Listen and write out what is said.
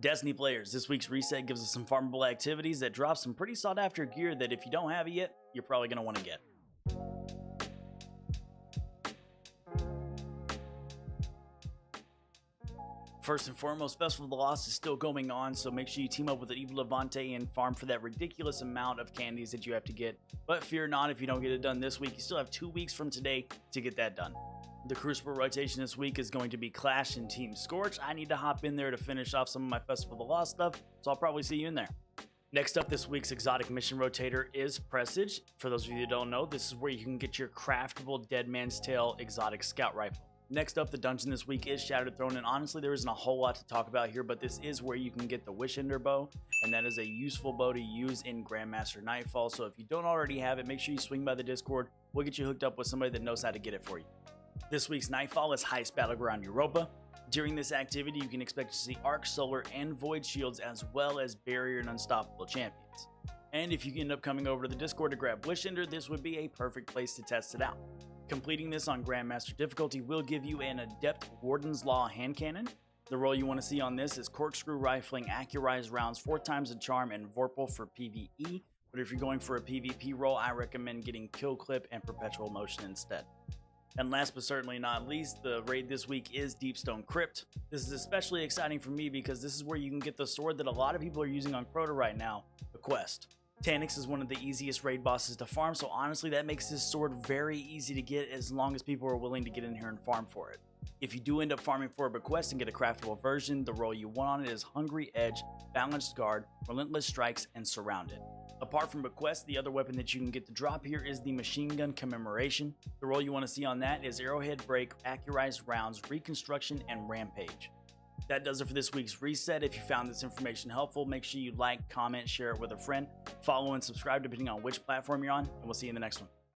Destiny players, this week's reset gives us some farmable activities that drop some pretty sought after gear that if you don't have it yet, you're probably going to want to get. First and foremost, Festival of the Lost is still going on, so make sure you team up with an Evil Levante and farm for that ridiculous amount of candies that you have to get. But fear not, if you don't get it done this week, you still have 2 weeks from today to get that done. The Crucible rotation this week is going to be Clash and Team Scorch. I need to hop in there to finish off some of my Festival of the Lost stuff, so I'll probably see you in there. Next up, this week's exotic mission rotator is Presage. For those of you that don't know, this is where you can get your craftable Dead Man's Tale exotic scout rifle. Next up, the dungeon this week is Shattered Throne, and honestly, there isn't a whole lot to talk about here, but this is where you can get the Wish Ender bow, and that is a useful bow to use in Grandmaster Nightfall, so if you don't already have it, make sure you swing by the Discord. We'll get you hooked up with somebody that knows how to get it for you. This week's Nightfall is Heist Battleground Europa. During this activity, you can expect to see Arc, Solar, and Void shields, as well as Barrier and Unstoppable champions. And if you end up coming over to the Discord to grab Wish Ender, this would be a perfect place to test it out. Completing this on Grandmaster difficulty will give you an Adept Warden's Law hand cannon. The roll you want to see on this is Corkscrew Rifling, Accurized Rounds 4 times the Charm, and Vorpal for PvE. But if you're going for a PvP roll, I recommend getting Kill Clip and Perpetual Motion instead. And last but certainly not least, the raid this week is Deepstone Crypt. This is especially exciting for me because this is where you can get the sword that a lot of people are using on Crota right now, the Quest. Tanyx is one of the easiest raid bosses to farm, so honestly that makes this sword very easy to get as long as people are willing to get in here and farm for it. If you do end up farming for a bequest and get a craftable version, the role you want on it is Hungry Edge, Balanced Guard, Relentless Strikes, and Surrounded. Apart from bequest, the other weapon that you can get to drop here is the Machine Gun Commemoration. The role you want to see on that is Arrowhead Break, Accurized Rounds, Reconstruction, and Rampage. That does it for this week's reset. If you found this information helpful, make sure you like, comment, share it with a friend, follow and subscribe depending on which platform you're on, and we'll see you in the next one.